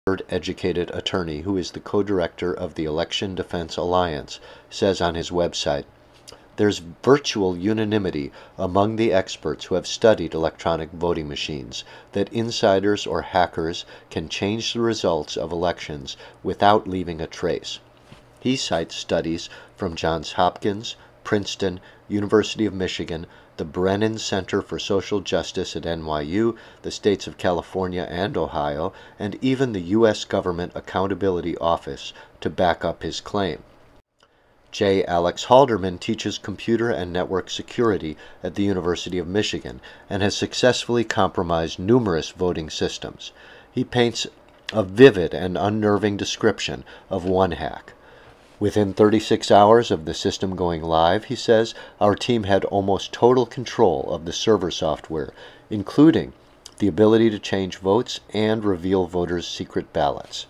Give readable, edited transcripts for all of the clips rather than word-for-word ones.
Educated attorney who is the co-director of the Election Defense Alliance, says on his website, "There's virtual unanimity among the experts who have studied electronic voting machines that insiders or hackers can change the results of elections without leaving a trace." He cites studies from Johns Hopkins, Princeton, University of Michigan, the Brennan Center for Social Justice at NYU, the states of California and Ohio, and even the U.S. Government Accountability Office to back up his claim. J. Alex Halderman teaches computer and network security at the University of Michigan and has successfully compromised numerous voting systems. He paints a vivid and unnerving description of one hack. "Within 36 hours of the system going live," he says, "our team had almost total control of the server software, including the ability to change votes and reveal voters' secret ballots."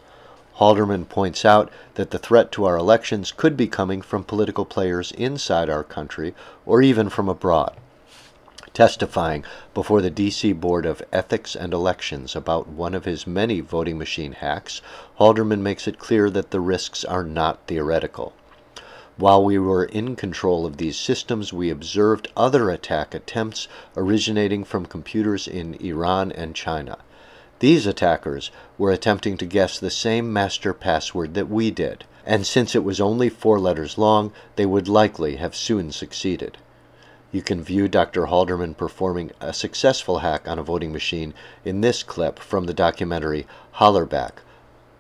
Halderman points out that the threat to our elections could be coming from political players inside our country or even from abroad. Testifying before the D.C. Board of Ethics and Elections about one of his many voting machine hacks, Halderman makes it clear that the risks are not theoretical. "While we were in control of these systems, we observed other attack attempts originating from computers in Iran and China. These attackers were attempting to guess the same master password that we did, and since it was only 4 letters long, they would likely have soon succeeded." You can view Dr. Halderman performing a successful hack on a voting machine in this clip from the documentary Hollerback,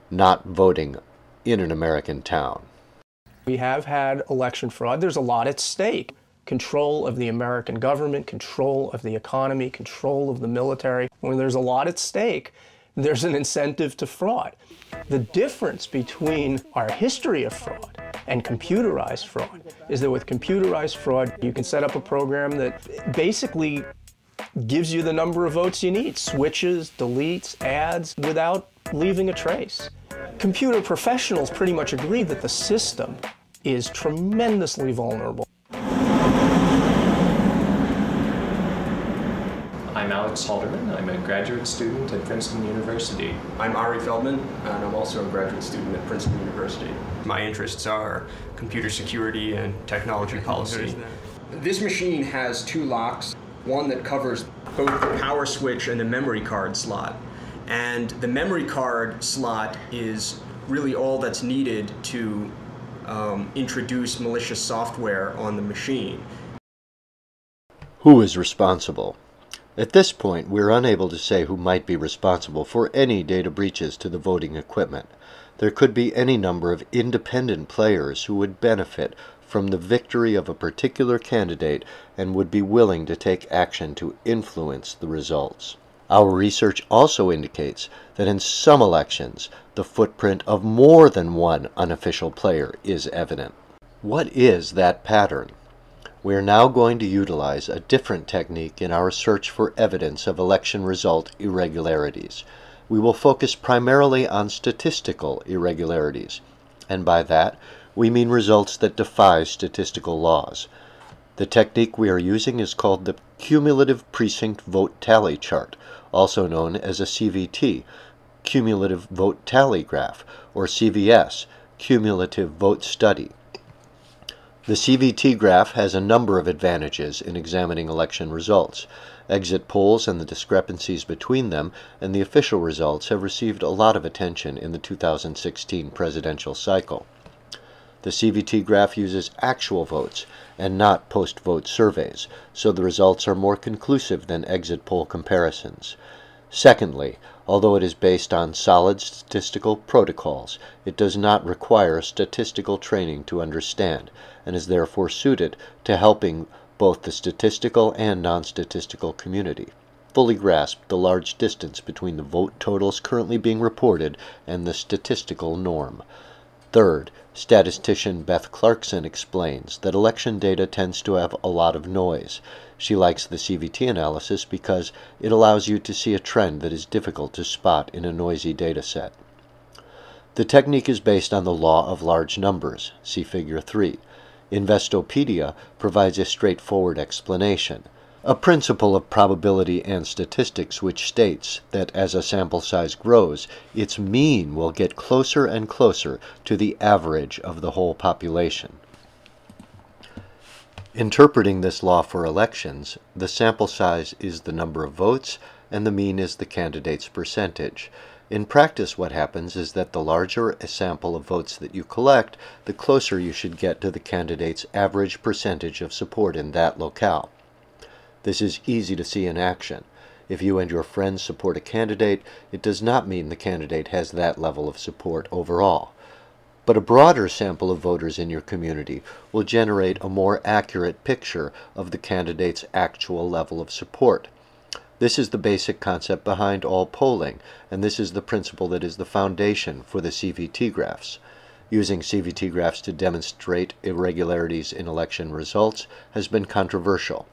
Not Voting in an American Town. We have had election fraud. There's a lot at stake. Control of the American government, control of the economy, control of the military. When there's a lot at stake, there's an incentive to fraud. The difference between our history of fraud and computerized fraud is that with computerized fraud, you can set up a program that basically gives you the number of votes you need, switches, deletes, adds, without leaving a trace. Computer professionals pretty much agree that the system is tremendously vulnerable. I'm Alex Halderman. I'm a graduate student at Princeton University. I'm Ari Feldman, and I'm also a graduate student at Princeton University. My interests are computer security and technology policy. This machine has 2 locks, one that covers both the power switch and the memory card slot. And the memory card slot is really all that's needed to introduce malicious software on the machine. Who is responsible? At this point, we're unable to say who might be responsible for any data breaches to the voting equipment. There could be any number of independent players who would benefit from the victory of a particular candidate and would be willing to take action to influence the results. Our research also indicates that in some elections, the footprint of more than one unofficial player is evident. What is that pattern? We are now going to utilize a different technique in our search for evidence of election result irregularities. We will focus primarily on statistical irregularities, and by that, we mean results that defy statistical laws. The technique we are using is called the Cumulative Precinct Vote Tally Chart, also known as a CVT, Cumulative Vote Tally Graph, or CVS, Cumulative Vote Study. The CVT graph has a number of advantages in examining election results. Exit polls and the discrepancies between them and the official results have received a lot of attention in the 2016 presidential cycle. The CVT graph uses actual votes and not post-vote surveys, so the results are more conclusive than exit poll comparisons. Secondly, although it is based on solid statistical protocols, it does not require statistical training to understand, and is therefore suited to helping both the statistical and non-statistical community fully grasp the large distance between the vote totals currently being reported and the statistical norm. Third, statistician Beth Clarkson explains that election data tends to have a lot of noise. She likes the CVT analysis because it allows you to see a trend that is difficult to spot in a noisy data set. The technique is based on the law of large numbers, see Figure 3. Investopedia provides a straightforward explanation. A principle of probability and statistics which states that as a sample size grows, its mean will get closer and closer to the average of the whole population. Interpreting this law for elections, the sample size is the number of votes and the mean is the candidate's percentage. In practice, what happens is that the larger a sample of votes that you collect, the closer you should get to the candidate's average percentage of support in that locale. This is easy to see in action. If you and your friends support a candidate, it does not mean the candidate has that level of support overall. But a broader sample of voters in your community will generate a more accurate picture of the candidate's actual level of support. This is the basic concept behind all polling, and this is the principle that is the foundation for the CVT graphs. Using CVT graphs to demonstrate irregularities in election results has been controversial.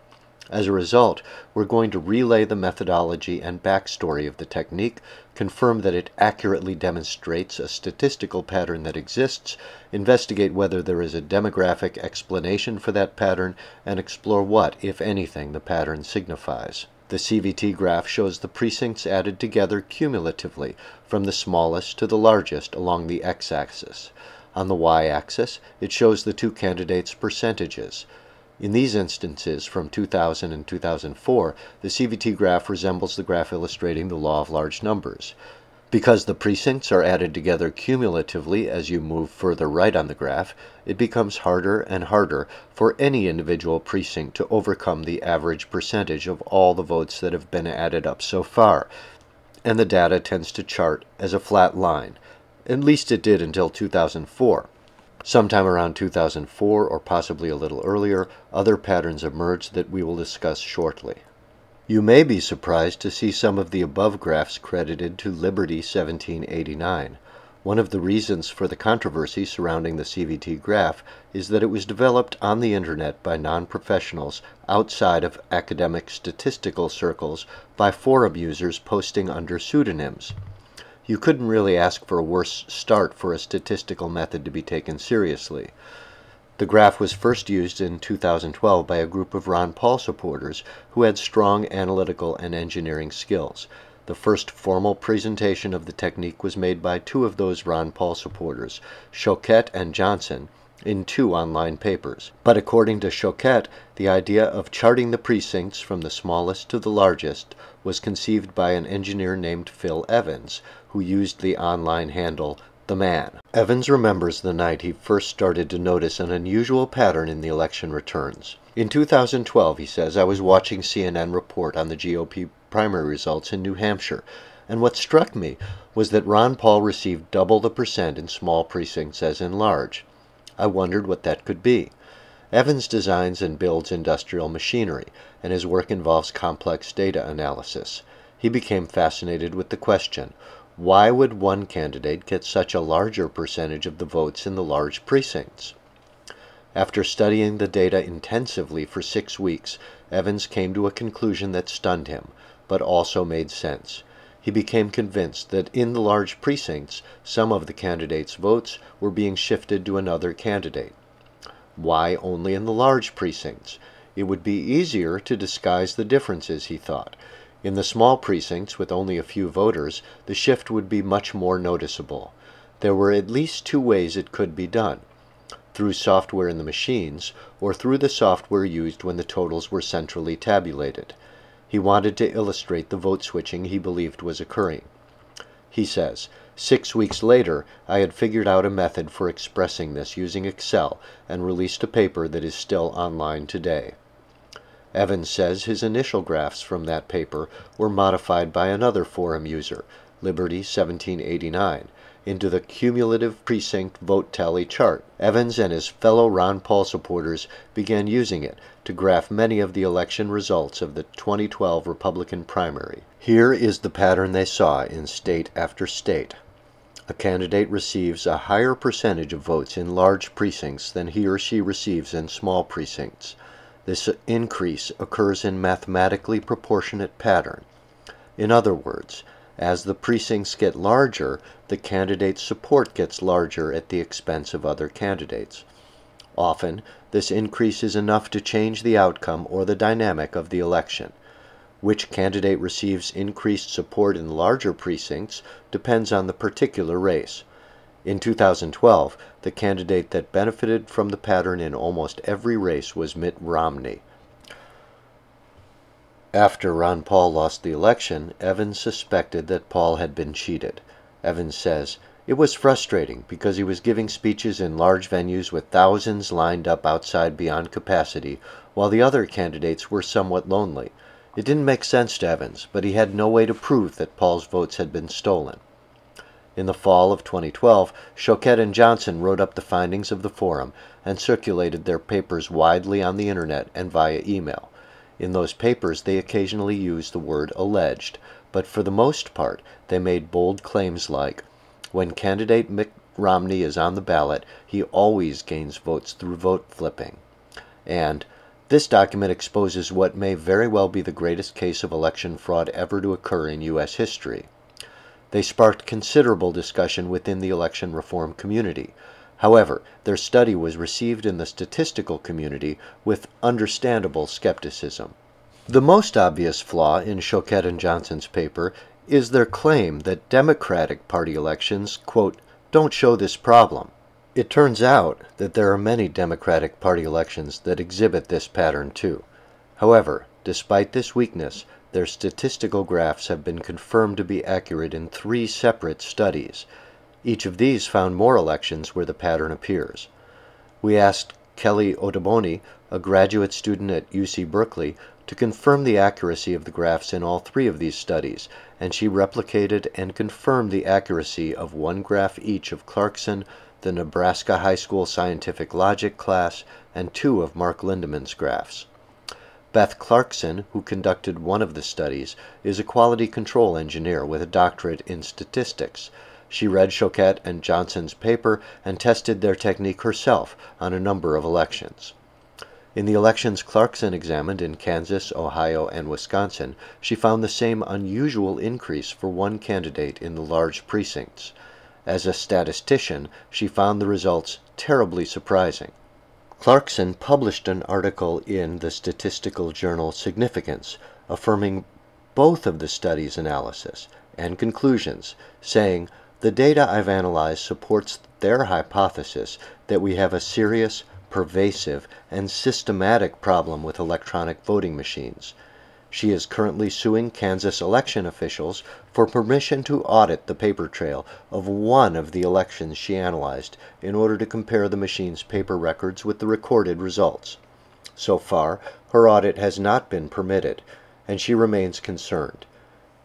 As a result, we're going to relay the methodology and backstory of the technique, confirm that it accurately demonstrates a statistical pattern that exists, investigate whether there is a demographic explanation for that pattern, and explore what, if anything, the pattern signifies. The CVT graph shows the precincts added together cumulatively from the smallest to the largest along the x-axis. On the y-axis, it shows the two candidates' percentages. In these instances, from 2000 and 2004, the CVT graph resembles the graph illustrating the law of large numbers. Because the precincts are added together cumulatively as you move further right on the graph, it becomes harder and harder for any individual precinct to overcome the average percentage of all the votes that have been added up so far, and the data tends to chart as a flat line. At least it did until 2004. Sometime around 2004, or possibly a little earlier, other patterns emerged that we will discuss shortly. You may be surprised to see some of the above graphs credited to Liberty 1789. One of the reasons for the controversy surrounding the CVT graph is that it was developed on the internet by non-professionals outside of academic statistical circles by forum users posting under pseudonyms. You couldn't really ask for a worse start for a statistical method to be taken seriously. The graph was first used in 2012 by a group of Ron Paul supporters who had strong analytical and engineering skills. The first formal presentation of the technique was made by two of those Ron Paul supporters, Choquette and Johnson, in 2 online papers. But according to Choquette, the idea of charting the precincts from the smallest to the largest was conceived by an engineer named Phil Evans, who used the online handle The Man. Evans remembers the night he first started to notice an unusual pattern in the election returns. In 2012, he says, I was watching CNN report on the GOP primary results in New Hampshire, and what struck me was that Ron Paul received double the percent in small precincts as in large. I wondered what that could be. Evans designs and builds industrial machinery, and his work involves complex data analysis. He became fascinated with the question, why would one candidate get such a larger percentage of the votes in the large precincts? After studying the data intensively for 6 weeks, Evans came to a conclusion that stunned him, but also made sense. He became convinced that in the large precincts, some of the candidates' votes were being shifted to another candidate. Why only in the large precincts? It would be easier to disguise the differences, he thought. In the small precincts with only a few voters, the shift would be much more noticeable. There were at least 2 ways it could be done: through software in the machines, or through the software used when the totals were centrally tabulated. He wanted to illustrate the vote switching he believed was occurring. He says, 6 weeks later, I had figured out a method for expressing this using Excel and released a paper that is still online today. Evans says his initial graphs from that paper were modified by another forum user, Liberty 1789, into the cumulative precinct vote tally chart. Evans and his fellow Ron Paul supporters began using it to graph many of the election results of the 2012 Republican primary. Here is the pattern they saw in state after state. A candidate receives a higher percentage of votes in large precincts than he or she receives in small precincts. This increase occurs in mathematically proportionate pattern. In other words, as the precincts get larger, the candidate's support gets larger at the expense of other candidates. Often, this increase is enough to change the outcome or the dynamic of the election. Which candidate receives increased support in larger precincts depends on the particular race. In 2012, the candidate that benefited from the pattern in almost every race was Mitt Romney. After Ron Paul lost the election, Evans suspected that Paul had been cheated. Evans says, "It was frustrating because he was giving speeches in large venues with thousands lined up outside beyond capacity, while the other candidates were somewhat lonely. It didn't make sense to Evans, but he had no way to prove that Paul's votes had been stolen." In the fall of 2012, Choquette and Johnson wrote up the findings of the forum and circulated their papers widely on the internet and via email. In those papers, they occasionally used the word alleged, but for the most part, they made bold claims like, "When candidate Mitt Romney is on the ballot, he always gains votes through vote flipping," and "This document exposes what may very well be the greatest case of election fraud ever to occur in U.S. history." They sparked considerable discussion within the election reform community. However, their study was received in the statistical community with understandable skepticism. The most obvious flaw in Choquette and Johnson's paper is their claim that Democratic Party elections, quote, "don't show this problem." It turns out that there are many Democratic Party elections that exhibit this pattern too. However, despite this weakness, their statistical graphs have been confirmed to be accurate in 3 separate studies. Each of these found more elections where the pattern appears. We asked Kelly Ottoboni, a graduate student at UC Berkeley, to confirm the accuracy of the graphs in all 3 of these studies, and she replicated and confirmed the accuracy of 1 graph each of Clarkson, the Nebraska High School Scientific Logic class, and 2 of Mark Lindemann's graphs. Beth Clarkson, who conducted one of the studies, is a quality control engineer with a doctorate in statistics. She read Choquette and Johnson's paper and tested their technique herself on a number of elections. In the elections Clarkson examined in Kansas, Ohio, and Wisconsin, she found the same unusual increase for one candidate in the large precincts. As a statistician, she found the results terribly surprising. Clarkson published an article in the statistical journal Significance, affirming both of the study's analysis and conclusions, saying, "The data I've analyzed supports their hypothesis that we have a serious, pervasive, and systematic problem with electronic voting machines." She is currently suing Kansas election officials for permission to audit the paper trail of one of the elections she analyzed in order to compare the machine's paper records with the recorded results. So far, her audit has not been permitted, and she remains concerned.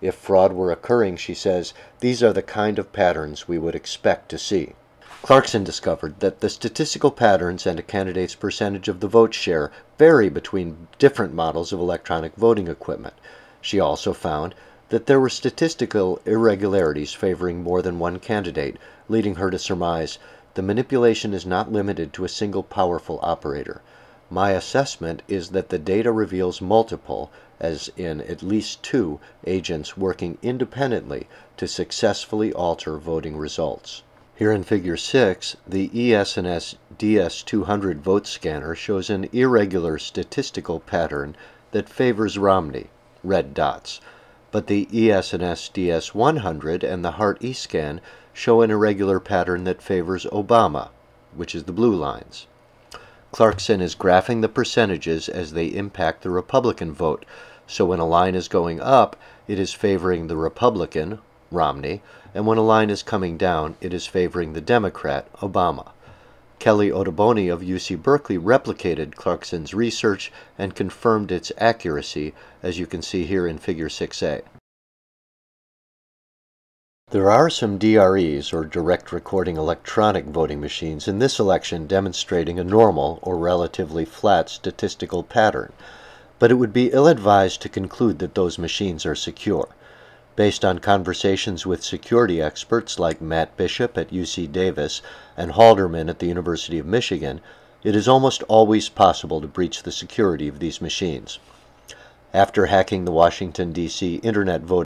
If fraud were occurring, she says, these are the kind of patterns we would expect to see. Clarkson discovered that the statistical patterns and a candidate's percentage of the vote share vary between different models of electronic voting equipment. She also found that there were statistical irregularities favoring more than one candidate, leading her to surmise the manipulation is not limited to a single powerful operator. My assessment is that the data reveals multiple, as in at least 2, agents working independently to successfully alter voting results. Here in Figure 6, the ES&S DS200 vote scanner shows an irregular statistical pattern that favors Romney, red dots, but the ES&S DS100 and the Hart eScan show an irregular pattern that favors Obama, which is the blue lines. Clarkson is graphing the percentages as they impact the Republican vote, so when a line is going up, it is favoring the Republican, Romney, and when a line is coming down, it is favoring the Democrat, Obama. Kelly Ottoboni of UC Berkeley replicated Clarkson's research and confirmed its accuracy, as you can see here in Figure 6a. There are some DREs, or direct recording electronic voting machines, in this election demonstrating a normal or relatively flat statistical pattern, but it would be ill-advised to conclude that those machines are secure. Based on conversations with security experts like Matt Bishop at UC Davis and Halderman at the University of Michigan, it is almost always possible to breach the security of these machines. After hacking the Washington, D.C. Internet voting